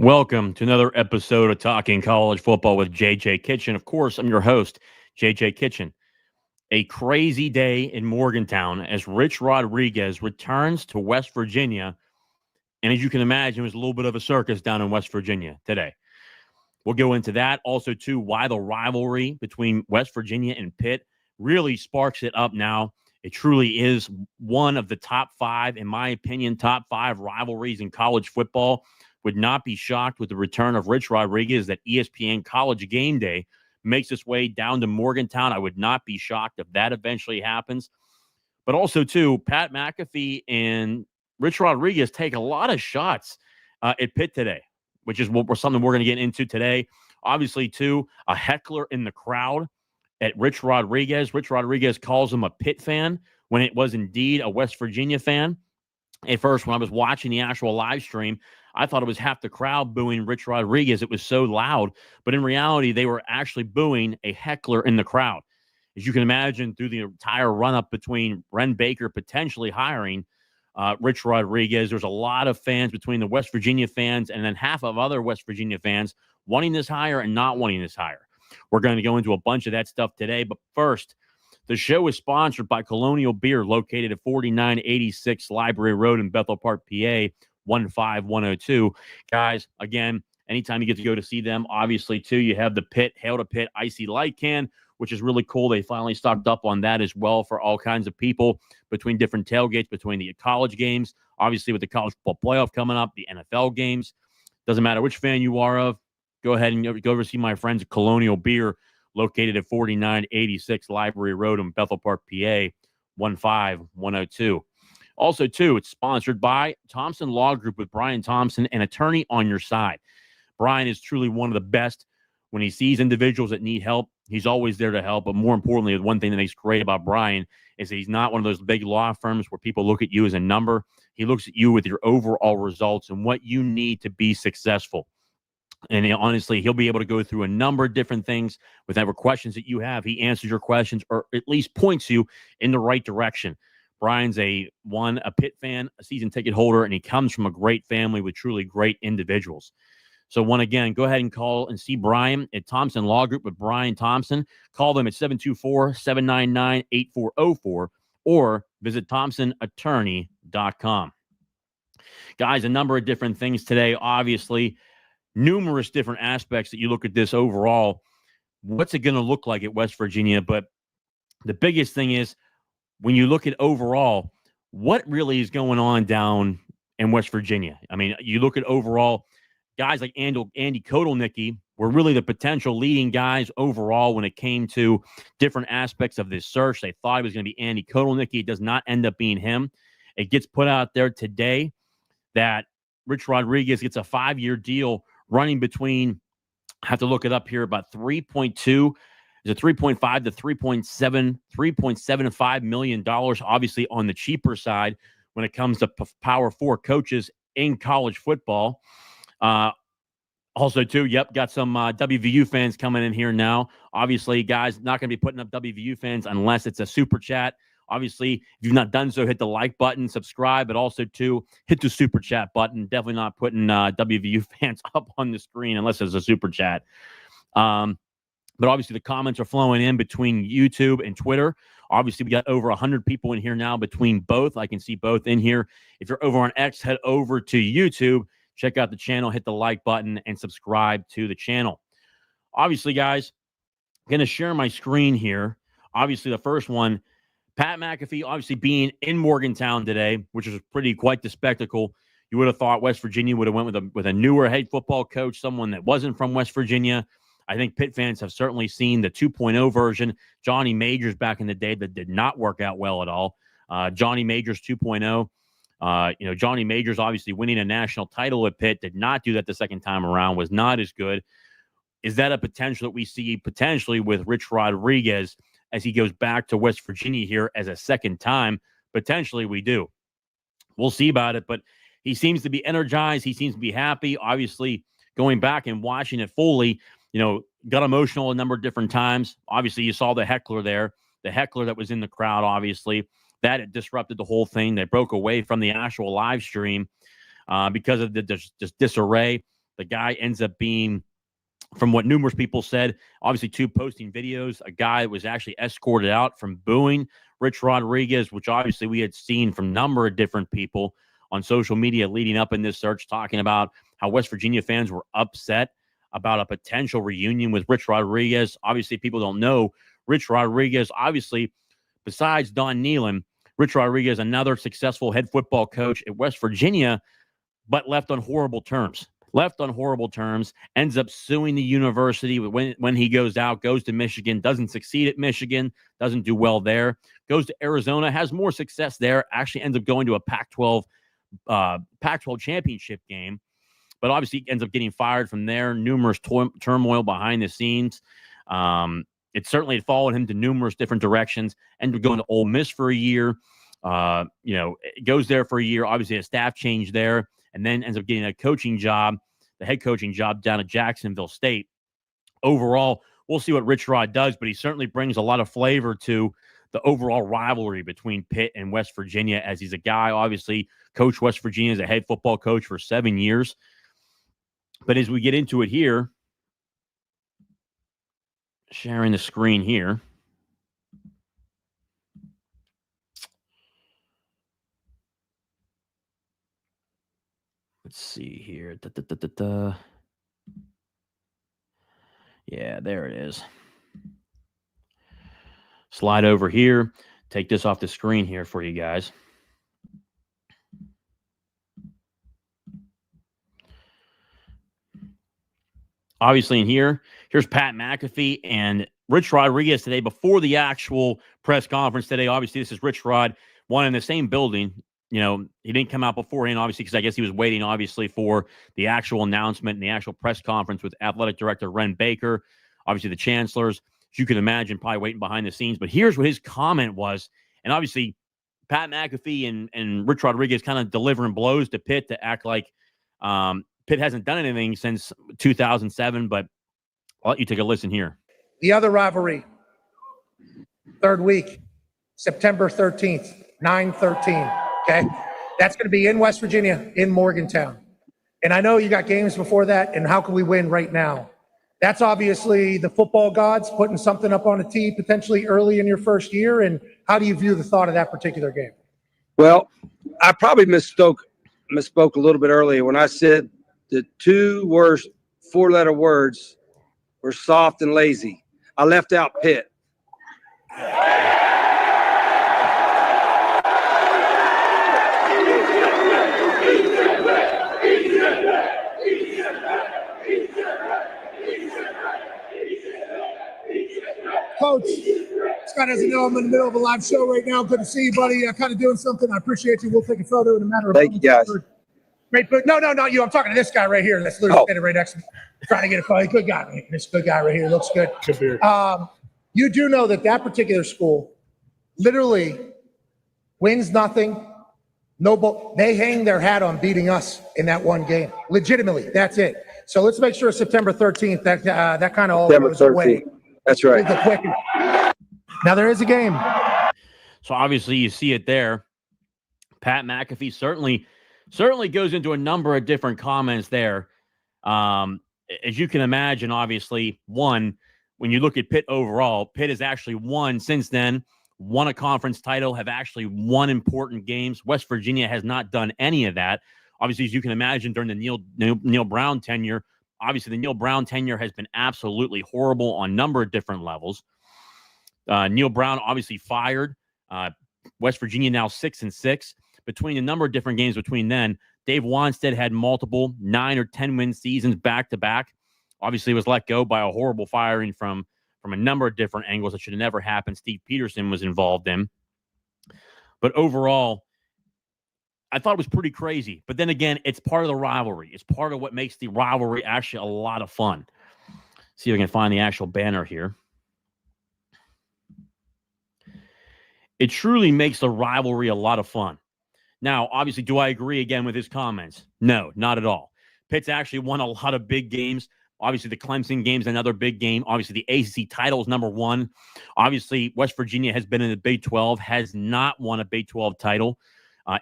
Welcome to another episode of Talking College Football with JJ Kitchen. Of course, I'm your host, JJ Kitchen. A crazy day in Morgantown as Rich Rodriguez returns to West Virginia. And as you can imagine, it was a little bit of a circus down in West Virginia today. We'll go into that. Also, too, why the rivalry between West Virginia and Pitt really sparks it up now. It truly is one of the top five, in my opinion, top five rivalries in college football. Would not be shocked with the return of Rich Rodriguez that ESPN College Game Day makes its way down to Morgantown. I would not be shocked if that eventually happens. But also, too, Pat McAfee and Rich Rodriguez take a lot of shots at Pitt today, which is something we're going to get into today. Obviously, too, a heckler in the crowd at Rich Rodriguez. Rich Rodriguez calls him a Pitt fan when it was indeed a West Virginia fan. At first, when I was watching the actual live stream, I thought it was half the crowd booing Rich Rodriguez. It was so loud. But in reality, they were actually booing a heckler in the crowd. As you can imagine, through the entire run-up between Bren Baker potentially hiring Rich Rodriguez, there's a lot of fans between the West Virginia fans and then half of other West Virginia fans wanting this hire and not wanting this hire. We're going to go into a bunch of that stuff today. But first, the show is sponsored by Colonial Beer, located at 4986 Library Road in Bethel Park, PA, 15102. Guys, again, anytime you get to go to see them, obviously, too, you have the Pitt, Hail to Pitt Icy Light Can, which is really cool. They finally stocked up on that as well for all kinds of people between different tailgates, between the college games, obviously with the college football playoff coming up, the NFL games. Doesn't matter which fan you are of. Go ahead and go over see my friends at Colonial Beer, located at 4986 Library Road in Bethel Park, PA, 15102. Also, too, it's sponsored by Thompson Law Group with Brian Thompson, an attorney on your side. Brian is truly one of the best. When he sees individuals that need help, he's always there to help. But more importantly, the one thing that makes great about Brian is that he's not one of those big law firms where people look at you as a number. He looks at you with your overall results and what you need to be successful. And honestly, he'll be able to go through a number of different things. With whatever questions that you have, he answers your questions or at least points you in the right direction. Brian's a Pitt fan, a season ticket holder, and he comes from a great family with truly great individuals. So, again, go ahead and call and see Brian at Thompson Law Group with Brian Thompson. Call them at 724-799-8404 or visit thompsonattorney.com. Guys, a number of different things today, obviously. Numerous different aspects that you look at this overall. What's it going to look like at West Virginia? But the biggest thing is when you look at overall, what really is going on down in West Virginia? I mean, you look at overall, guys like Andy Kotelnicki were really the potential leading guys overall when it came to different aspects of this search. They thought it was going to be Andy Kotelnicki. It does not end up being him. It gets put out there today that Rich Rodriguez gets a 5-year deal running between, I have to look it up here, about 3.2, is it 3.5 to 3.75 million dollars, obviously on the cheaper side when it comes to Power 4 coaches in college football. Also, too, got some WVU fans coming in here now. Obviously, guys, not going to be putting up WVU fans unless it's a super chat. Obviously, if you've not done so, hit the like button, subscribe, but also, too, hit the super chat button. Definitely not putting WVU fans up on the screen unless it's a super chat. But obviously, the comments are flowing in between YouTube and Twitter. Obviously, we got over 100 people in here now between both. I can see both in here. If you're over on X, head over to YouTube. Check out the channel, hit the like button, and subscribe to the channel. Obviously, guys, I'm going to share my screen here. Obviously, the first one, Pat McAfee, obviously being in Morgantown today, which is quite the spectacle. You would have thought West Virginia would have went with a newer head football coach, someone that wasn't from West Virginia. I think Pitt fans have certainly seen the 2.0 version. Johnny Majors back in the day that did not work out well at all. Johnny Majors 2.0. Johnny Majors obviously winning a national title at Pitt, did not do that the second time around, was not as good. Is that a potential that we see potentially with Rich Rodriguez as he goes back to West Virginia here as a second time? Potentially we do. We'll see about it, but he seems to be energized. He seems to be happy. Obviously, going back and watching it fully, got emotional a number of different times. Obviously, you saw the heckler there, the heckler that was in the crowd, obviously. That it disrupted the whole thing. They broke away from the actual live stream because of the disarray. The guy ends up being, from what numerous people said, obviously two posting videos, a guy was actually escorted out from booing Rich Rodriguez, which obviously we had seen from a number of different people on social media leading up in this search, talking about how West Virginia fans were upset about a potential reunion with Rich Rodriguez. Obviously, people don't know Rich Rodriguez, obviously, besides Don Nealon, Rich Rodriguez, another successful head football coach at West Virginia, but left on horrible terms. Ends up suing the university when he goes out, goes to Michigan, doesn't succeed at Michigan, doesn't do well there, goes to Arizona, has more success there, actually ends up going to a Pac-12 championship game, but obviously ends up getting fired from there. Numerous turmoil behind the scenes. It certainly had followed him to numerous different directions. Ended up going to Ole Miss for a year. Goes there for a year. Obviously, a staff change there, and then ends up getting a coaching job, the head coaching job down at Jacksonville State. Overall, we'll see what Rich Rod does, but he certainly brings a lot of flavor to the overall rivalry between Pitt and West Virginia, as he's a guy, obviously, coached West Virginia as a head football coach for 7 years. But as we get into it here, sharing the screen here. Let's see here. Yeah, there it is. Slide over here. Take this off the screen here for you guys. Obviously in here's Pat McAfee and Rich Rodriguez today before the actual press conference today. Obviously, this is Rich Rod, one in the same building. He didn't come out beforehand, obviously, because I guess he was waiting, obviously, for the actual announcement and the actual press conference with Athletic Director Ren Baker, obviously the chancellors, as you can imagine, probably waiting behind the scenes. But here's what his comment was. And obviously, Pat McAfee and Rich Rodriguez kind of delivering blows to Pitt to act like Pitt hasn't done anything since 2007, but I'll let you take a listen here. The other rivalry, third week, September 13th, 9/13, okay? That's going to be in West Virginia, in Morgantown. And I know you got games before that, and how can we win right now? That's obviously the football gods putting something up on a tee potentially early in your first year, and how do you view the thought of that particular game? Well, I probably misspoke a little bit earlier when I said the two worst four-letter words were soft and lazy. I left out Pitt. Coach, Scott doesn't know I'm in the middle of a live show right now. Good to see you, buddy. Kind of doing something. I appreciate you. We'll take a photo in a matter of Thank you, guys. Great, but no, not you. I'm talking to this guy right here. That's literally standing right next to me, trying to get a photo. Good guy, man. This good guy right here looks good. Good beard. You do know that particular school literally wins nothing. They hang their hat on beating us in that one game. Legitimately, that's it. So let's make sure September 13th that kind of all goes away. That's right. Now there is a game. So obviously you see it there. Pat McAfee certainly goes into a number of different comments there. As you can imagine, obviously, one, when you look at Pitt overall, Pitt has actually won since then, won a conference title, have actually won important games. West Virginia has not done any of that. Obviously, as you can imagine, during the Neil Brown tenure, obviously the Neil Brown tenure has been absolutely horrible on a number of different levels. Neil Brown obviously fired. West Virginia now 6-6. Between a number of different games between then, Dave Wanstead had multiple 9 or 10 win seasons back to back. Obviously was let go by a horrible firing from a number of different angles that should have never happened. Steve Peterson was involved in. But overall, I thought it was pretty crazy. But then again, it's part of the rivalry. It's part of what makes the rivalry actually a lot of fun. See if I can find the actual banner here. It truly makes the rivalry a lot of fun. Now, obviously, do I agree again with his comments? No, not at all. Pitt's actually won a lot of big games. Obviously, the Clemson game's another big game. Obviously, the ACC title is number one. Obviously, West Virginia has been in the Big 12, has not won a Big 12 title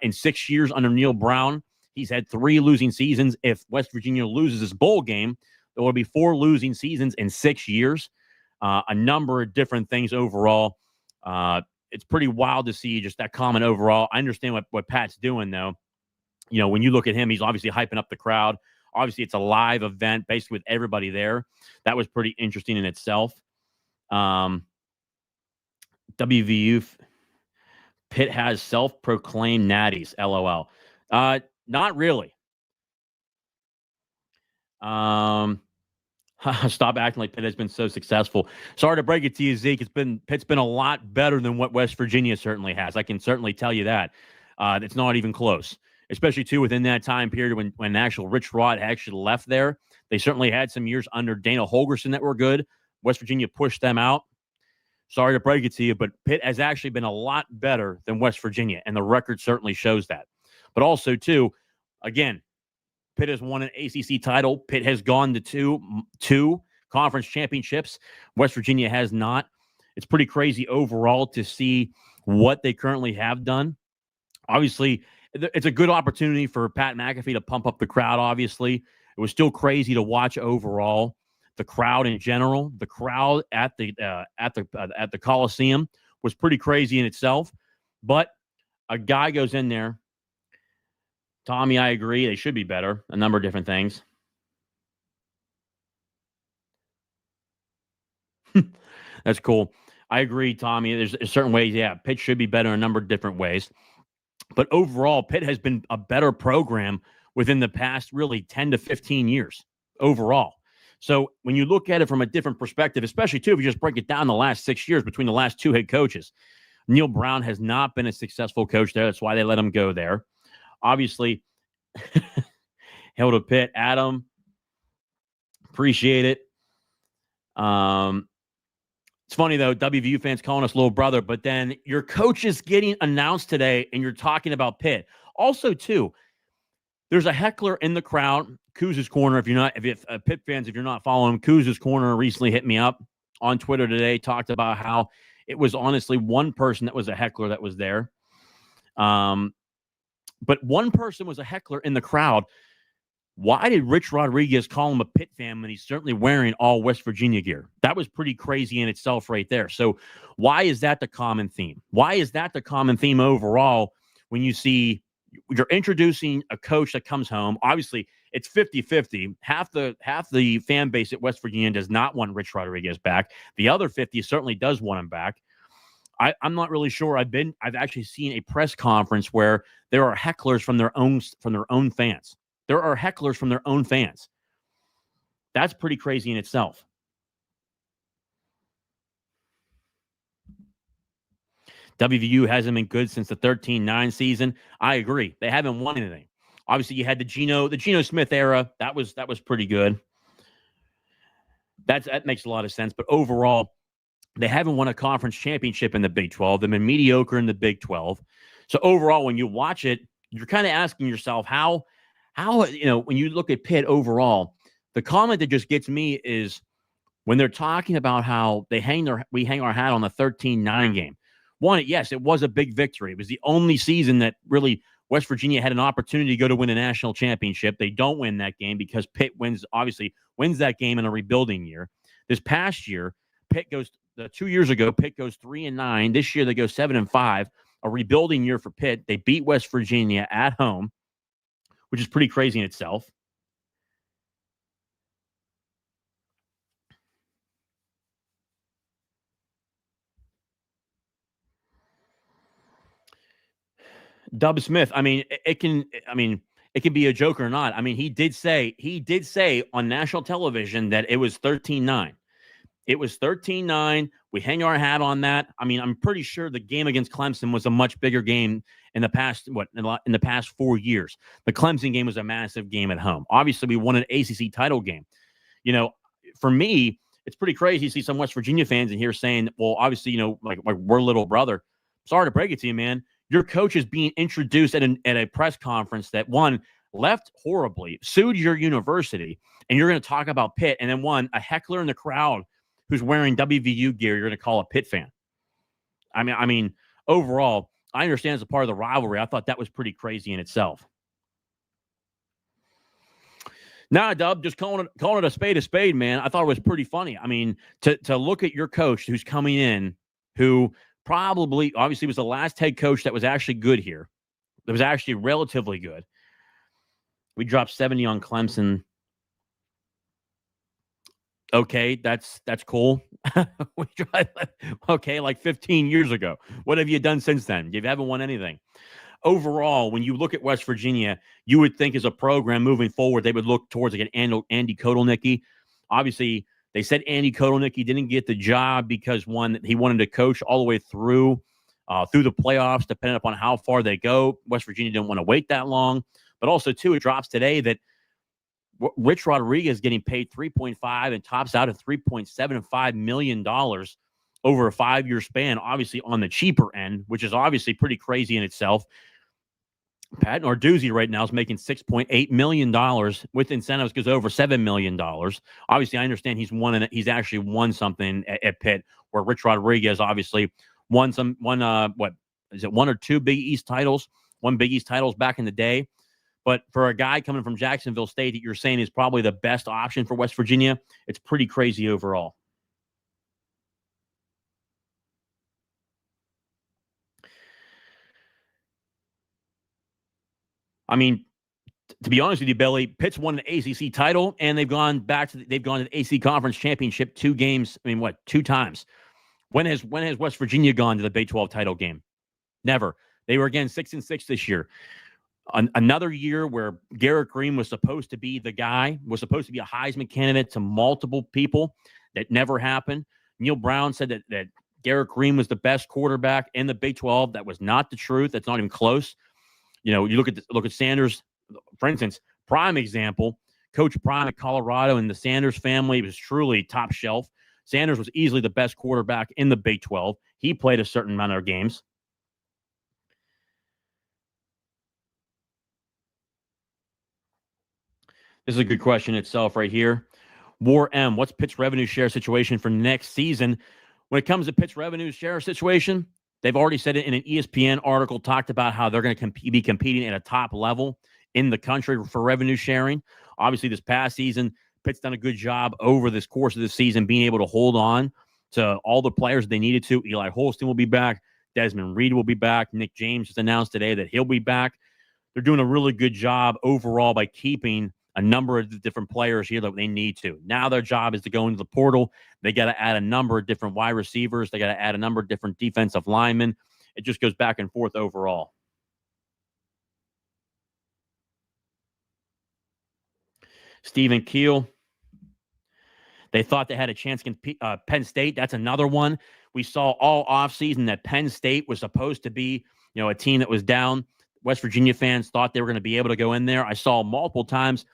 in 6 years under Neil Brown. He's had 3 losing seasons. If West Virginia loses this bowl game, there will be 4 losing seasons in 6 years. A number of different things overall. It's pretty wild to see just that comment overall. I understand what Pat's doing, though. You know, when you look at him, he's obviously hyping up the crowd. Obviously, it's a live event, basically with everybody there. That was pretty interesting in itself. WVU, Pitt has self-proclaimed natties, LOL. Not really. Stop acting like Pitt has been so successful. Sorry to break it to you, Zeke. Pitt's been a lot better than what West Virginia certainly has. I can certainly tell you that. It's not even close, especially too within that time period when actual Rich Rod actually left there. They certainly had some years under Dana Holgerson that were good. West Virginia pushed them out. Sorry to break it to you, but Pitt has actually been a lot better than West Virginia, and the record certainly shows that. But also, too, again, Pitt has won an ACC title. Pitt has gone to two conference championships. West Virginia has not. It's pretty crazy overall to see what they currently have done. Obviously, it's a good opportunity for Pat McAfee to pump up the crowd, obviously. It was still crazy to watch overall. The crowd in general, the crowd at the Coliseum was pretty crazy in itself. But a guy goes in there. Tommy, I agree. They should be better. A number of different things. That's cool. I agree, Tommy. There's certain ways, yeah, Pitt should be better in a number of different ways. But overall, Pitt has been a better program within the past really 10 to 15 years overall. So when you look at it from a different perspective, especially, too, if you just break it down the last 6 years between the last 2 head coaches, Neil Brown has not been a successful coach there. That's why they let him go there. Obviously, hail to Pitt. Adam, appreciate it. It's funny, though, WVU fans calling us little brother, but then your coach is getting announced today, and you're talking about Pitt. Also, too, there's a heckler in the crowd. Kuz's Corner, if Pitt fans, if you're not following him, Kuz's Corner recently hit me up on Twitter today, talked about how it was honestly one person that was a heckler that was there. But one person was a heckler in the crowd. Why did Rich Rodriguez call him a Pitt fan when he's certainly wearing all West Virginia gear? That was pretty crazy in itself right there. So why is that the common theme? Why is that the common theme overall when you see you're introducing a coach that comes home? Obviously, it's 50-50. Half the fan base at West Virginia does not want Rich Rodriguez back. The other 50 certainly does want him back. I'm not really sure. I've actually seen a press conference where there are hecklers from their own fans. There are hecklers from their own fans. That's pretty crazy in itself. WVU hasn't been good since the 13-9 season. I agree. They haven't won anything. Obviously, you had the Geno Smith era. That was pretty good. That makes a lot of sense. But overall, they haven't won a conference championship in the Big 12. They've been mediocre in the Big 12. So overall, when you watch it, you're kind of asking yourself how when you look at Pitt overall, the comment that just gets me is when they're talking about how we hang our hat on the 13-9 game. One, yes, it was a big victory. It was the only season that really West Virginia had an opportunity to go to win a national championship. They don't win that game because Pitt wins that game in a rebuilding year. This past year, 2 years ago, Pitt goes 3-9. This year, they go 7-5. A rebuilding year for Pitt. They beat West Virginia at home, which is pretty crazy in itself. Dub Smith, it can be a joke or not. He did say on national television that it was 13-9. It was 13-9. We hang our hat on that. I'm pretty sure the game against Clemson was a much bigger game in the past 4 years. The Clemson game was a massive game at home. Obviously, we won an ACC title game. For me, it's pretty crazy to see some West Virginia fans in here saying, well, obviously, like we're little brother. Sorry to break it to you, man. Your coach is being introduced at a press conference that, one, left horribly, sued your university, and you're going to talk about Pitt, and then, one, a heckler in the crowd who's wearing WVU gear, you're going to call a Pitt fan. Overall, I understand as a part of the rivalry. I thought that was pretty crazy in itself. Nah, Dub, just calling it a spade, man. I thought it was pretty funny. I mean, to look at your coach who's coming in, who probably obviously was the last head coach that was actually good here. That was actually relatively good. We dropped 70 on Clemson. Okay, that's cool. Okay, like 15 years ago. What have you done since then? You haven't won anything. Overall, when you look at West Virginia, you would think as a program moving forward, they would look towards like an Andy Kotelnicki. Obviously, they said Andy Kotelnicki didn't get the job because, one, he wanted to coach all the way through the playoffs, depending upon how far they go. West Virginia didn't want to wait that long. But also, too, it drops today that Rich Rodriguez getting paid $3.5 and tops out at $3.75 million over a 5-year span, obviously on the cheaper end, which is obviously pretty crazy in itself. Pat Narduzzi right now is making $6.8 million with incentives, goes over $7 million. Obviously, I understand he's actually won something at Pitt, where Rich Rodriguez obviously won one or two Big East titles, one Big East titles back in the day. But for a guy coming from Jacksonville State that you're saying is probably the best option for West Virginia, it's pretty crazy overall. I mean, to be honest with you, Billy, Pitt's won an ACC title, and they've gone to the ACC Conference Championship 2 games. I mean, 2 times? When has West Virginia gone to the Big 12 title game? Never. They were again 6-6 this year. Another year where Garrett Green was supposed to be the guy, was supposed to be a Heisman candidate to multiple people. That never happened. Neil Brown said that Garrett Green was the best quarterback in the Big 12. That was not the truth. That's not even close. You know, you look at Sanders, for instance, prime example. Coach Prime at Colorado and the Sanders family was truly top shelf. Sanders was easily the best quarterback in the Big 12. He played a certain amount of games. This is a good question itself right here. War M, what's Pitt's revenue share situation for next season? When it comes to Pitt's revenue share situation, they've already said it in an ESPN article, talked about how they're going to be competing at a top level in the country for revenue sharing. Obviously, this past season, Pitt's done a good job over this course of the season being able to hold on to all the players they needed to. Eli Holston will be back. Desmond Reed will be back. Nick James just announced today that he'll be back. They're doing a really good job overall by keeping a number of the different players here that they need to. Now their job is to go into the portal. They got to add a number of different wide receivers. They got to add a number of different defensive linemen. It just goes back and forth overall. Stephen Keel. They thought they had a chance against Penn State. That's another one. We saw all offseason that Penn State was supposed to be, a team that was down. West Virginia fans thought they were going to be able to go in there. I saw multiple times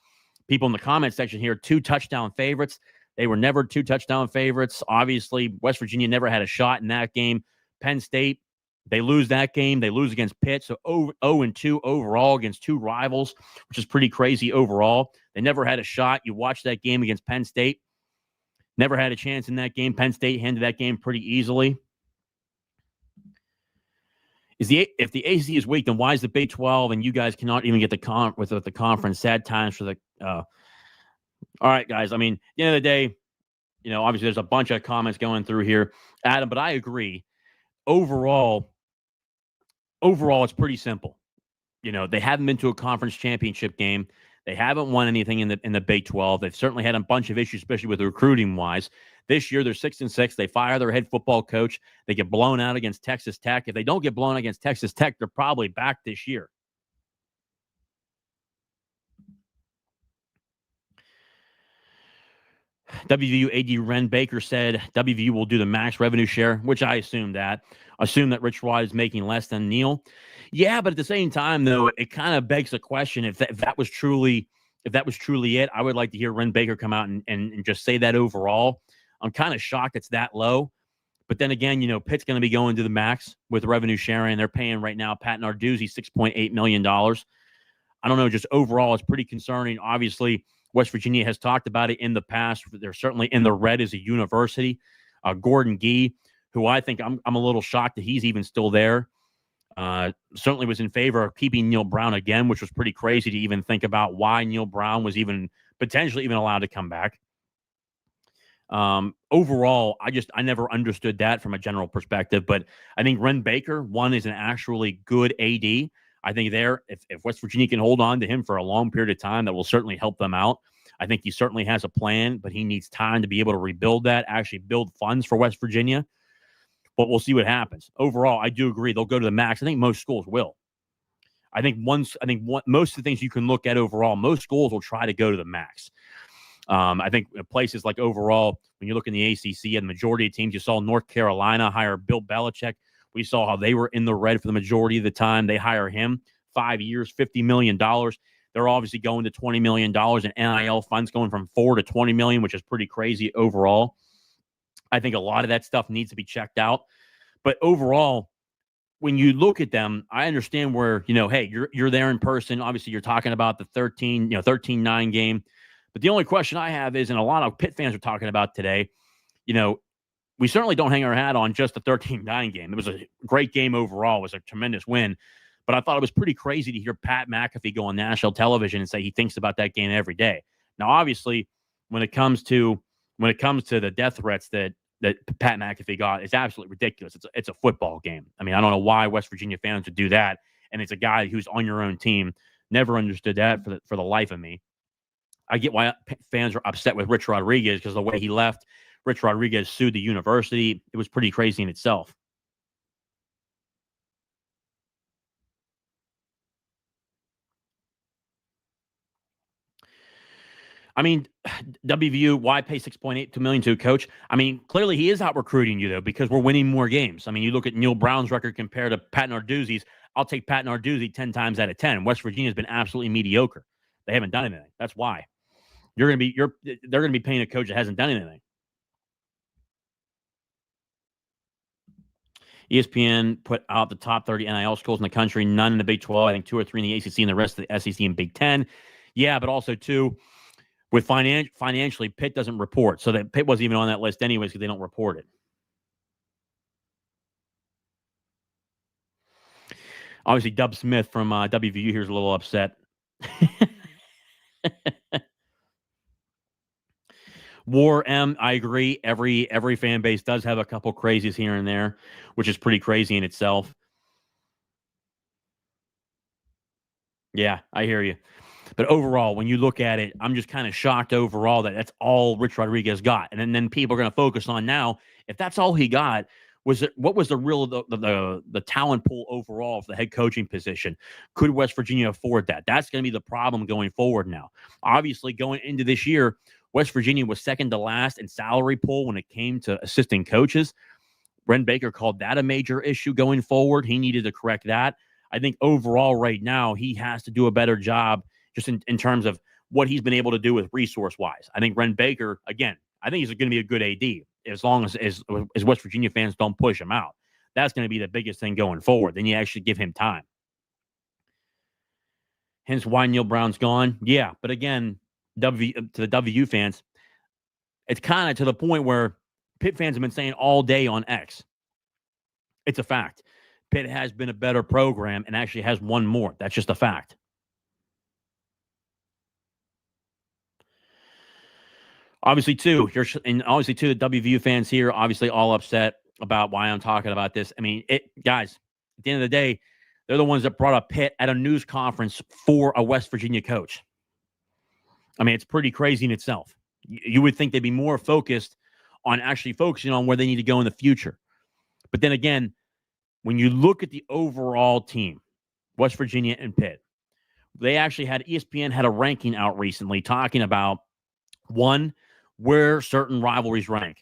people in the comment section here, 2 touchdown favorites. They were never 2 touchdown favorites. Obviously, West Virginia never had a shot in that game. Penn State, they lose that game. They lose against Pitt. So 0-2 overall against 2 rivals, which is pretty crazy overall. They never had a shot. You watch that game against Penn State. Never had a chance in that game. Penn State handed that game pretty easily. If the ACC is weak, then why is the Big 12 and you guys cannot even get the conference? Sad times for the. All right, guys. I mean, at the end of the day, obviously there's a bunch of comments going through here, Adam. But I agree. Overall, it's pretty simple. They haven't been to a conference championship game. They haven't won anything in the Big 12. They've certainly had a bunch of issues, especially with recruiting wise. This year, they're 6-6. They fire their head football coach. They get blown out against Texas Tech. If they don't get blown against Texas Tech, they're probably back this year. WVU AD Ren Baker said WVU will do the max revenue share, which I assume that. Assume that Rich Rod is making less than Neil. Yeah, but at the same time, though, it kind of begs the question if that was truly it. I would like to hear Ren Baker come out and just say that overall. I'm kind of shocked it's that low. But then again, Pitt's going to be going to the max with revenue sharing. They're paying right now Pat Narduzzi $6.8 million. I don't know, just overall, it's pretty concerning. Obviously, West Virginia has talked about it in the past. They're certainly in the red as a university. Gordon Gee, who I think I'm a little shocked that he's even still there. Certainly was in favor of keeping Neil Brown again, which was pretty crazy to even think about why Neil Brown was even potentially even allowed to come back. Overall, I never understood that from a general perspective, but I think Ren Baker, one, is an actually good AD. I think if West Virginia can hold on to him for a long period of time, that will certainly help them out. I think he certainly has a plan, but he needs time to be able to rebuild that, actually build funds for West Virginia. But we'll see what happens. Overall, I do agree they'll go to the max. I think most schools will. Most of the things you can look at overall, most schools will try to go to the max. I think places like overall, when you look in the ACC, and the majority of teams, you saw North Carolina hire Bill Belichick. We saw how they were in the red for the majority of the time. They hire him, 5 years, $50 million. They're obviously going to $20 million in NIL funds, going from $4 to $20 million, which is pretty crazy overall. I think a lot of that stuff needs to be checked out. But overall, when you look at them, I understand where, hey, you're there in person. Obviously, you're talking about the 13-9 game. But the only question I have is, and a lot of Pitt fans are talking about today, we certainly don't hang our hat on just the 13-9 game. It was a great game overall. It was a tremendous win. But I thought it was pretty crazy to hear Pat McAfee go on national television and say he thinks about that game every day. Now, obviously, when it comes to the death threats that Pat McAfee got, it's absolutely ridiculous. It's a football game. I mean, I don't know why West Virginia fans would do that. And it's a guy who's on your own team. Never understood that for the life of me. I get why fans are upset with Rich Rodriguez, because the way he left, Rich Rodriguez sued the university. It was pretty crazy in itself. I mean, WVU, why pay $6.82 million to a coach? I mean, clearly he is out recruiting you, though, because we're winning more games. I mean, you look at Neil Brown's record compared to Pat Narduzzi's. I'll take Pat Narduzzi 10 times out of 10. West Virginia's been absolutely mediocre. They haven't done anything. That's why. They're going to be paying a coach that hasn't done anything. ESPN put out the top 30 NIL schools in the country, none in the Big 12. I think 2 or 3 in the ACC, and the rest of the SEC and Big 10. Yeah, but also, too, with financially, Pitt doesn't report. So that Pitt wasn't even on that list anyways because they don't report it. Obviously, Dub Smith from WVU here is a little upset. War M, I agree. Every fan base does have a couple crazies here and there, which is pretty crazy in itself. Yeah, I hear you. But overall, when you look at it, I'm just kind of shocked overall that that's all Rich Rodriguez got. And then people are going to focus on now, if that's all he got, what was the real the talent pool overall for the head coaching position? Could West Virginia afford that? That's going to be the problem going forward now. Obviously, going into this year, West Virginia was second to last in salary pool when it came to assistant coaches. Ren Baker called that a major issue going forward. He needed to correct that. I think overall right now, he has to do a better job just in terms of what he's been able to do with resource-wise. I think Ren Baker, again, I think he's going to be a good AD as long as West Virginia fans don't push him out. That's going to be the biggest thing going forward. Then you actually give him time. Hence why Neil Brown's gone. Yeah, but again, to the WVU fans, it's kind of to the point where Pitt fans have been saying all day on X. It's a fact. Pitt has been a better program and actually has won more. That's just a fact. Obviously, too, the WVU fans here, obviously all upset about why I'm talking about this. I mean, guys, at the end of the day, they're the ones that brought up Pitt at a news conference for a West Virginia coach. I mean, it's pretty crazy in itself. You would think they'd be more focused on actually focusing on where they need to go in the future. But then again, when you look at the overall team, West Virginia and Pitt, they actually ESPN had a ranking out recently talking about, one, where certain rivalries rank.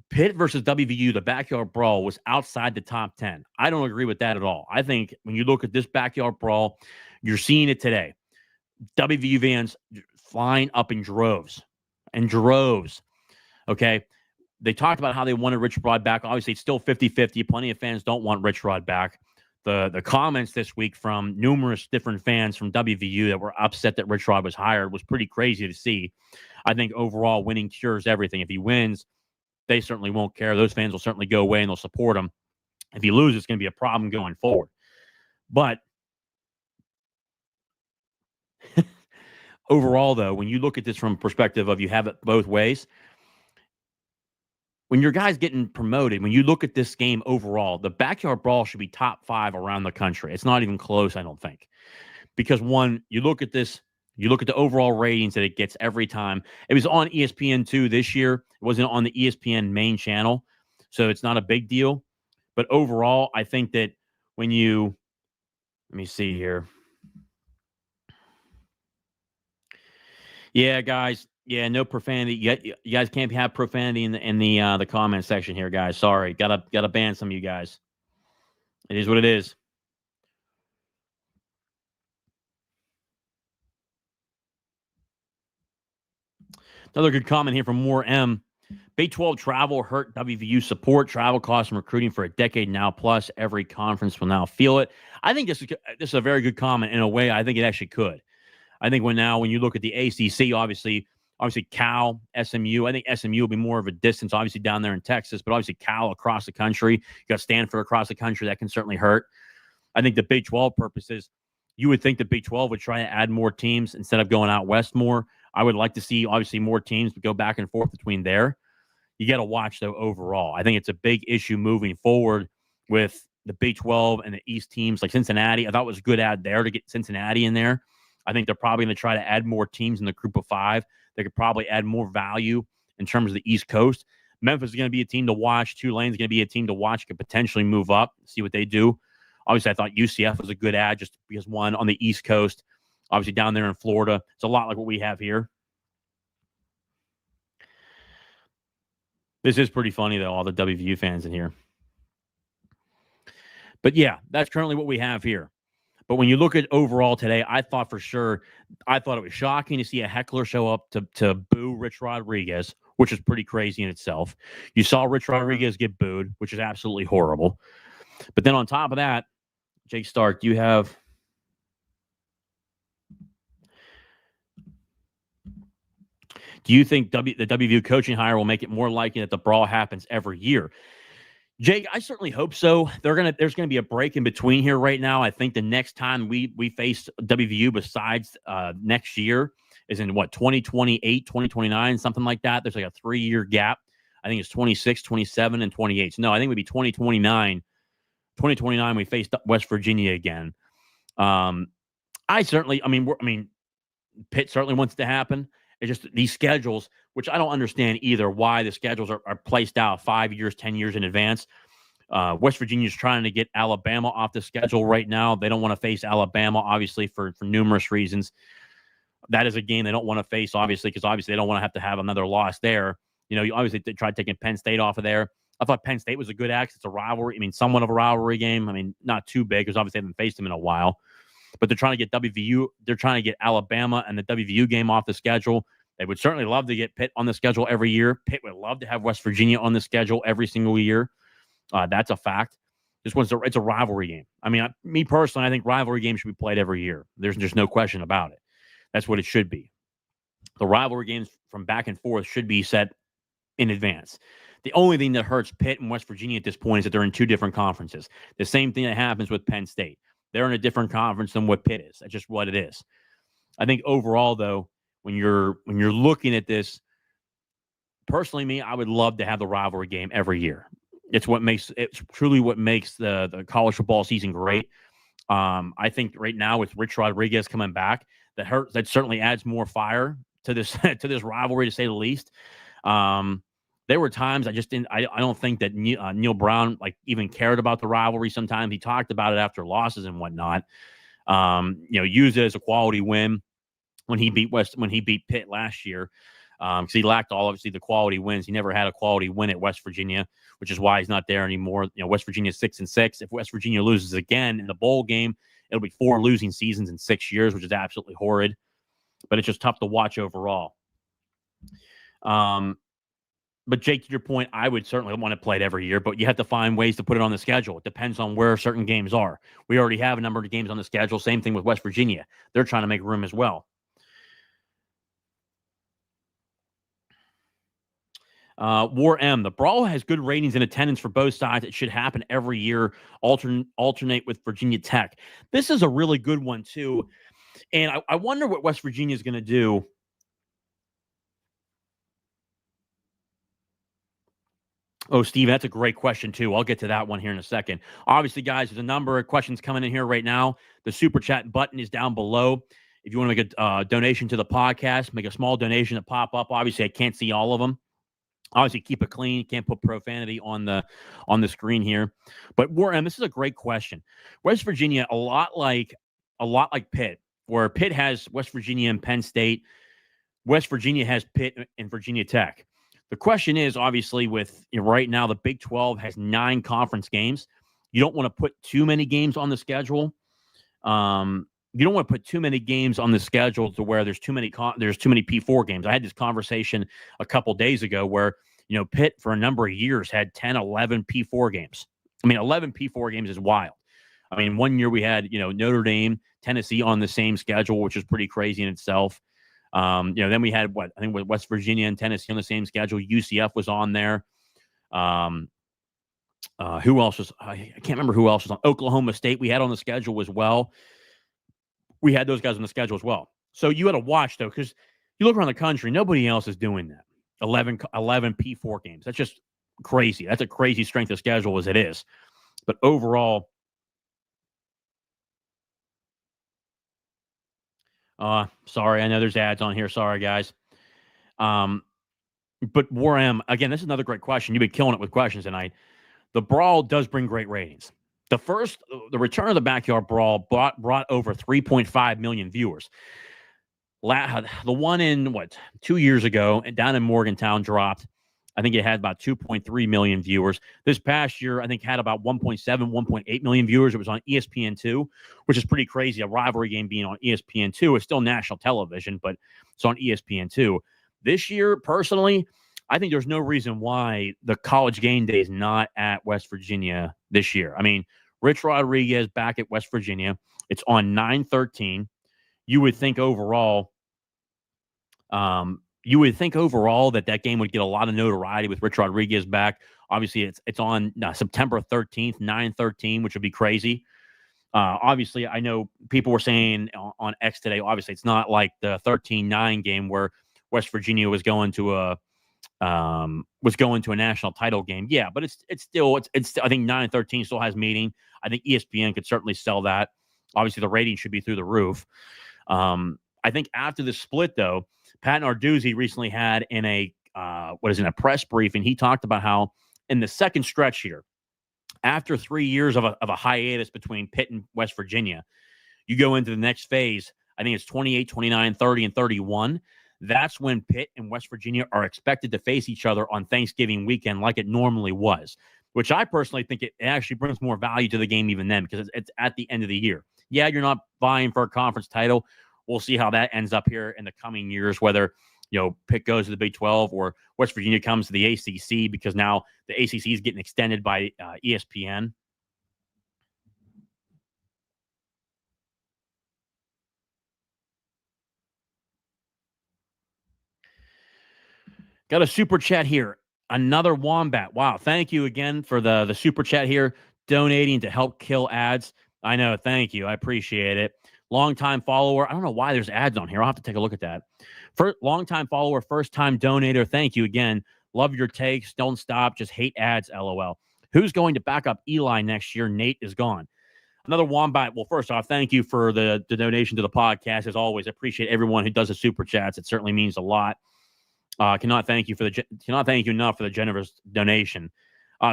Pitt versus WVU, the backyard brawl, was outside the top 10. I don't agree with that at all. I think when you look at this backyard brawl, you're seeing it today. WVU fans flying up in droves. Okay. They talked about how they wanted Rich Rod back. Obviously, it's still 50-50. Plenty of fans don't want Rich Rod back. The comments this week from numerous different fans from WVU that were upset that Rich Rod was hired was pretty crazy to see. I think overall winning cures everything. If he wins, they certainly won't care. Those fans will certainly go away and they'll support him. If he loses, it's going to be a problem going forward. But Overall, though, when you look at this from a perspective of you have it both ways, when your guy's getting promoted, when you look at this game overall, the backyard brawl should be top 5 around the country. It's not even close, I don't think. Because one, you look at this, you look at the overall ratings that it gets every time. It was on ESPN2 this year. It wasn't on the ESPN main channel, so it's not a big deal. But overall, I think that when you, let me see here. Yeah, guys. Yeah, no profanity. You guys can't have profanity in the comment section here, guys. Sorry, gotta ban some of you guys. It is what it is. Another good comment here from Moore M. Big 12 travel hurt WVU support. Travel costs and recruiting for a decade now. Plus, every conference will now feel it. I think this is a very good comment in a way. I think it actually could. I think when you look at the ACC, obviously Cal, SMU. I think SMU will be more of a distance, obviously down there in Texas, but obviously Cal across the country. You got Stanford across the country. That can certainly hurt. I think the Big 12 purposes, you would think the Big 12 would try to add more teams instead of going out west more. I would like to see, obviously, more teams go back and forth between there. You got to watch, though, overall. I think it's a big issue moving forward with the Big 12 and the East teams like Cincinnati. I thought it was a good add there to get Cincinnati in there. I think they're probably going to try to add more teams in the group of 5. They could probably add more value in terms of the East Coast. Memphis is going to be a team to watch. Tulane's going to be a team to watch. Could potentially move up, see what they do. Obviously, I thought UCF was a good add just because, one, on the East Coast, obviously down there in Florida. It's a lot like what we have here. This is pretty funny, though, all the WVU fans in here. But, yeah, that's currently what we have here. But when you look at overall today, I thought it was shocking to see a heckler show up to boo Rich Rodriguez, which is pretty crazy in itself. You saw Rich Rodriguez get booed, which is absolutely horrible. But then on top of that, Jake Stark, do you think the WVU coaching hire will make it more likely that the brawl happens every year? Jake, I certainly hope so. There's gonna be a break in between here right now. I think the next time we face WVU besides next year is in 2028, 2029, something like that. There's like a 3-year gap. I think it's 26, 27, and 28. So no, I think it would be 2029. 2029, we faced West Virginia again. Pitt certainly wants it to happen. It's just these schedules, which I don't understand either, why the schedules are placed out 5 years, 10 years in advance. West Virginia's trying to get Alabama off the schedule right now. They don't want to face Alabama, obviously, for numerous reasons. That is a game they don't want to face, obviously, because obviously they don't want to have another loss there. You obviously tried taking Penn State off of there. I thought Penn State was a good axe. It's a rivalry. Somewhat of a rivalry game. Not too big because obviously they haven't faced them in a while. But they're trying to get WVU. They're trying to get Alabama and the WVU game off the schedule. They would certainly love to get Pitt on the schedule every year. Pitt would love to have West Virginia on the schedule every single year. That's a fact. It's a rivalry game. Me personally, I think rivalry games should be played every year. There's just no question about it. That's what it should be. The rivalry games from back and forth should be set in advance. The only thing that hurts Pitt and West Virginia at this point is that they're in 2 different conferences. The same thing that happens with Penn State. They're in a different conference than what Pitt is. That's just what it is. I think overall, though, when you're looking at this, personally, I would love to have the rivalry game every year. It's truly what makes the college football season great. I think right now with Rich Rodriguez coming back, that certainly adds more fire to this to this rivalry, to say the least. There were times I don't think that Neil Brown even cared about the rivalry. Sometimes he talked about it after losses and whatnot. Used it as a quality win when he beat Pitt last year. Because he lacked obviously the quality wins. He never had a quality win at West Virginia, which is why he's not there anymore. West Virginia's 6-6. If West Virginia loses again in the bowl game, it'll be 4 losing seasons in 6 years, which is absolutely horrid. But it's just tough to watch overall. But Jake, to your point, I would certainly want to play it every year, but you have to find ways to put it on the schedule. It depends on where certain games are. We already have a number of games on the schedule. Same thing with West Virginia. They're trying to make room as well. War M, the Brawl has good ratings and attendance for both sides. It should happen every year, alternate with Virginia Tech. This is a really good one, too. And I wonder what West Virginia is going to do. Oh, Steve, that's a great question, too. I'll get to that one here in a second. Obviously, guys, there's a number of questions coming in here right now. The super chat button is down below. If you want to make a donation to the podcast, make a small donation to pop up. Obviously, I can't see all of them. Obviously, keep it clean. Can't put profanity on the screen here. But Warren, this is a great question. West Virginia, a lot like Pitt, where Pitt has West Virginia and Penn State. West Virginia has Pitt and Virginia Tech. The question is, obviously, with right now, the Big 12 has 9 conference games. You don't want to put too many games on the schedule. You don't want to put too many games on the schedule to where there's too many P4 games. I had this conversation a couple days ago where, Pitt for a number of years had 10, 11 P4 games. I mean, 11 P4 games is wild. I mean, one year we had, Notre Dame, Tennessee on the same schedule, which is pretty crazy in itself. Then we had I think with West Virginia and Tennessee on the same schedule. UCF was on there. Who else was? I can't remember who else was on. Oklahoma State we had on the schedule as well. We had those guys on the schedule as well. So you had to watch though, because you look around the country, nobody else is doing that. 11 P4 games. That's just crazy. That's a crazy strength of schedule as it is. But overall. Sorry, I know there's ads on here. Sorry, guys. But Warren, again, this is another great question. You've been killing it with questions tonight. The Brawl does bring great ratings. The return of the Backyard Brawl brought over 3.5 million viewers. The one in 2 years ago and down in Morgantown dropped. I think it had about 2.3 million viewers. This past year, I think had about 1.7, 1.8 million viewers. It was on ESPN2, which is pretty crazy. A rivalry game being on ESPN2 is still national television, but it's on ESPN2. This year, personally, I think there's no reason why the College Game Day is not at West Virginia this year. I mean, Rich Rodriguez back at West Virginia. It's on 9/13. You would think overall that game would get a lot of notoriety with Rich Rodriguez back. Obviously, it's on September 13th, 9/13, which would be crazy. Obviously, I know people were saying on X today, obviously, it's not like the 13-9 game where West Virginia was going to a national title game. Yeah, but it's still I think 9/13 still has meaning. I think ESPN could certainly sell that. Obviously, the rating should be through the roof. I think after the split, though, Pat Narduzzi recently had in a press briefing, he talked about how in the second stretch here, after 3 years of a hiatus between Pitt and West Virginia, you go into the next phase. I think it's 28, 29, 30, and 31. That's when Pitt and West Virginia are expected to face each other on Thanksgiving weekend like it normally was, which I personally think it actually brings more value to the game even then because it's at the end of the year. Yeah, you're not vying for a conference title. We'll see how that ends up here in the coming years, whether Pitt goes to the Big 12 or West Virginia comes to the ACC because now the ACC is getting extended by ESPN. Got a super chat here. Another Wombat. Wow. Thank you again for the super chat here, donating to help kill ads. I know. Thank you. I appreciate it. Longtime follower. I don't know why there's ads on here. I'll have to take a look at that. Longtime follower, first-time donator. Thank you again. Love your takes. Don't stop. Just hate ads, LOL. Who's going to back up Eli next year? Nate is gone. Another Wombat. Well, first off, thank you for the donation to the podcast. As always, I appreciate everyone who does the super chats. It certainly means a lot. Cannot thank you enough for the generous donation.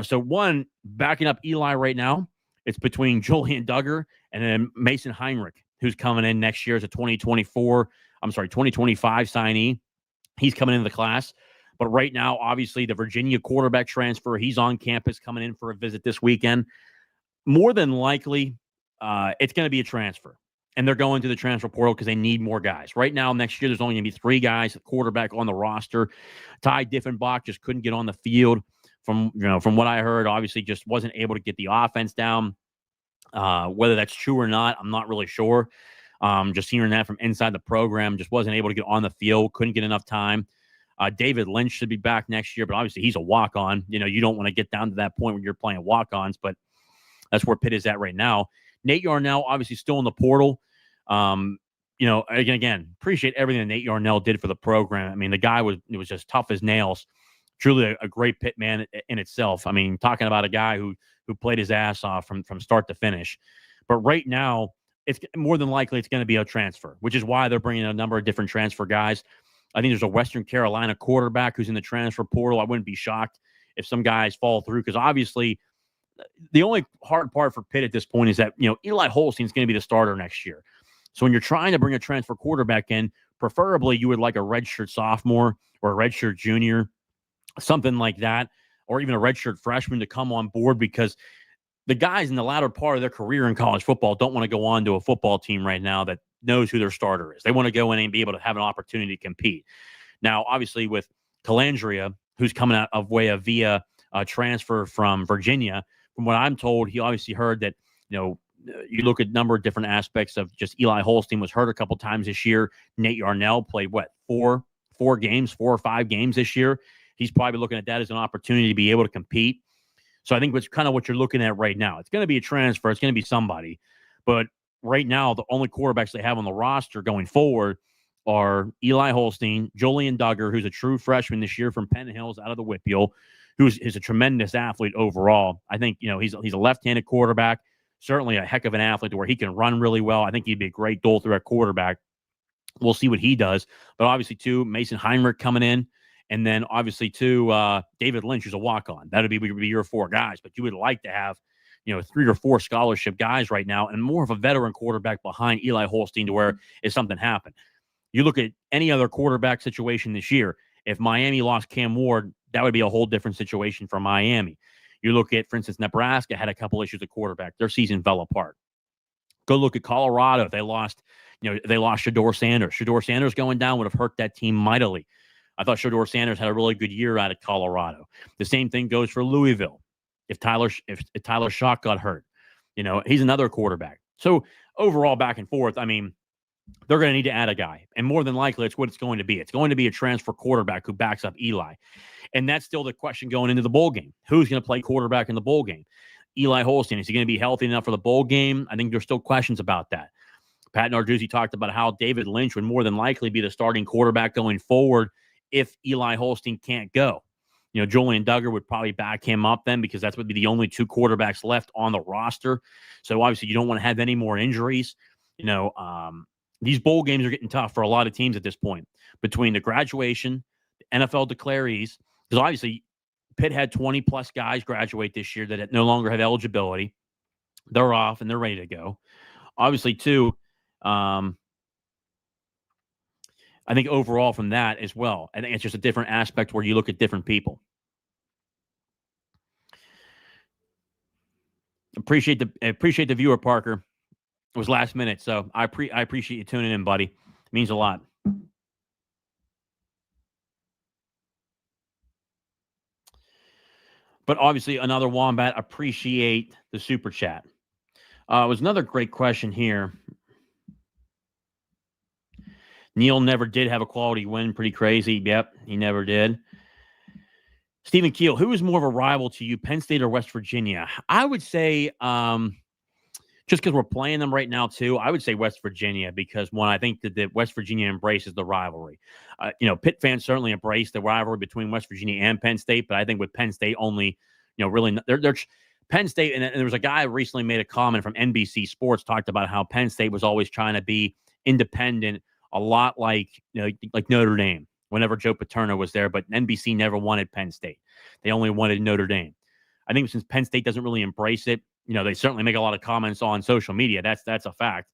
So one, backing up Eli right now, it's between Julian Duggar and then Mason Heinrich, who's coming in next year as a 2025 signee. He's coming into the class. But right now, obviously, the Virginia quarterback transfer, he's on campus coming in for a visit this weekend. More than likely, it's going to be a transfer. And they're going to the transfer portal because they need more guys. Right now, next year, there's only going to be 3 guys at quarterback on the roster. Ty Diffenbach just couldn't get on the field. From what I heard, obviously just wasn't able to get the offense down. Whether that's true or not, I'm not really sure. Just hearing that from inside the program, just wasn't able to get on the field, couldn't get enough time. David Lynch should be back next year, but obviously he's a walk-on. You don't want to get down to that point where you're playing walk-ons, but that's where Pitt is at right now. Nate Yarnell, obviously still in the portal. again, appreciate everything that Nate Yarnell did for the program. I mean, the guy was just tough as nails. Truly a great Pitt man in itself. I mean, talking about a guy who played his ass off from start to finish. But right now, it's more than likely it's going to be a transfer, which is why they're bringing a number of different transfer guys. I think there's a Western Carolina quarterback who's in the transfer portal. I wouldn't be shocked if some guys fall through, because obviously the only hard part for Pitt at this point is that, Eli Holstein's going to be the starter next year. So when you're trying to bring a transfer quarterback in, preferably you would like a redshirt sophomore or a redshirt junior, something like that, or even a redshirt freshman to come on board, because the guys in the latter part of their career in college football don't want to go on to a football team right now that knows who their starter is. They want to go in and be able to have an opportunity to compete. Now, obviously, with Calandria, who's coming out of way of via transfer from Virginia, from what I'm told, he obviously heard that, you look at a number of different aspects of just Eli Holstein was hurt a couple times this year. Nate Yarnell played, four or five games this year. He's probably looking at that as an opportunity to be able to compete. So I think that's kind of what you're looking at right now. It's going to be a transfer. It's going to be somebody. But right now, the only quarterbacks they have on the roster going forward are Eli Holstein, Julian Duggar, who's a true freshman this year from Penn Hills out of the Whitfield, who's a tremendous athlete overall. I think, he's a left-handed quarterback, certainly a heck of an athlete to where he can run really well. I think he'd be a great dual threat quarterback. We'll see what he does. But obviously, too, Mason Heinrich coming in. And then, obviously, too, David Lynch, who's a walk-on. That would be your four guys. But you would like to have, 3 or 4 scholarship guys right now and more of a veteran quarterback behind Eli Holstein to where if something happened. You look at any other quarterback situation this year, if Miami lost Cam Ward, that would be a whole different situation for Miami. You look at, for instance, Nebraska had a couple issues at quarterback. Their season fell apart. Go look at Colorado. They lost Shedeur Sanders. Shedeur Sanders going down would have hurt that team mightily. I thought Shedeur Sanders had a really good year out of Colorado. The same thing goes for Louisville. If Tyler Shock got hurt, he's another quarterback. So overall, back and forth, I mean, they're going to need to add a guy. And more than likely, it's what it's going to be. It's going to be a transfer quarterback who backs up Eli. And that's still the question going into the bowl game. Who's going to play quarterback in the bowl game? Eli Holstein, is he going to be healthy enough for the bowl game? I think there's still questions about that. Pat Narduzzi talked about how David Lynch would more than likely be the starting quarterback going forward if Eli Holstein can't go. Julian Duggar would probably back him up then, because that would be the only 2 quarterbacks left on the roster. So obviously you don't want to have any more injuries. These bowl games are getting tough for a lot of teams at this point, between the graduation, the NFL declarees, because obviously Pitt had 20-plus guys graduate this year that no longer have eligibility. They're off and they're ready to go. Obviously, too, I think overall from that as well, I think it's just a different aspect where you look at different people. Appreciate the viewer, Parker. It was last minute, so I appreciate you tuning in, buddy. It means a lot. But obviously, another Wombat, appreciate the super chat. It was another great question here. Neil never did have a quality win. Pretty crazy. Yep, he never did. Stephen Keel, who is more of a rival to you, Penn State or West Virginia? I would say, just because we're playing them right now, too, I would say West Virginia, because, one, I think that West Virginia embraces the rivalry. Pitt fans certainly embrace the rivalry between West Virginia and Penn State, but I think with Penn State only, really, they're Penn State, and there was a guy who recently made a comment from NBC Sports, talked about how Penn State was always trying to be independent, a lot like Notre Dame, whenever Joe Paterno was there, but NBC never wanted Penn State. They only wanted Notre Dame. I think since Penn State doesn't really embrace it, they certainly make a lot of comments on social media. That's a fact.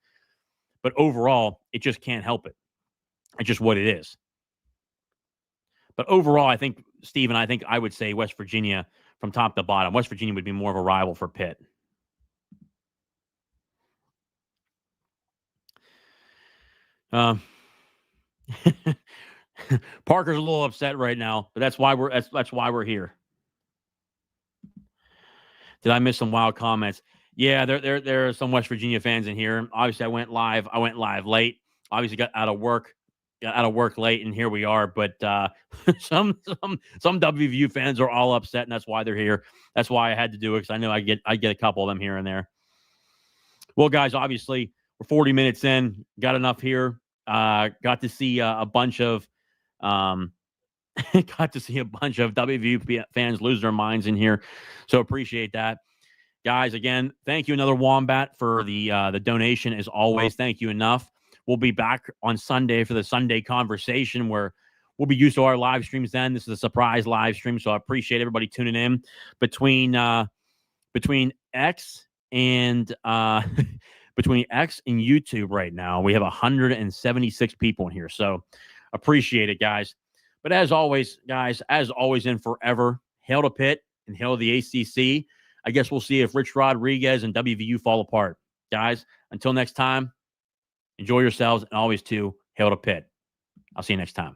But overall, it just can't help it. It's just what it is. But overall, I think, Stephen, I would say West Virginia from top to bottom. West Virginia would be more of a rival for Pitt. Parker's a little upset right now, but that's why we're here. Did I miss some wild comments? Yeah, there are some West Virginia fans in here. Obviously, I went live late. Obviously, got out of work late, and here we are. But some WVU fans are all upset, and that's why they're here. That's why I had to do it, because I know I get a couple of them here and there. Well, guys, obviously, We're 40 minutes in. Got enough here. Got to see a bunch of WVU fans lose their minds in here. So appreciate that. Guys, again, thank you, another Wombat, for the donation. As always, thank you enough. We'll be back on Sunday for the Sunday conversation where we'll be used to our live streams then. This is a surprise live stream, so I appreciate everybody tuning in. Between X and between X and YouTube right now, we have 176 people in here. So appreciate it, guys. But as always, guys, and forever, hail to Pitt and hail to the ACC. I guess we'll see if Rich Rodriguez and WVU fall apart. Guys, until next time, enjoy yourselves, and always, too, hail to Pitt. I'll see you next time.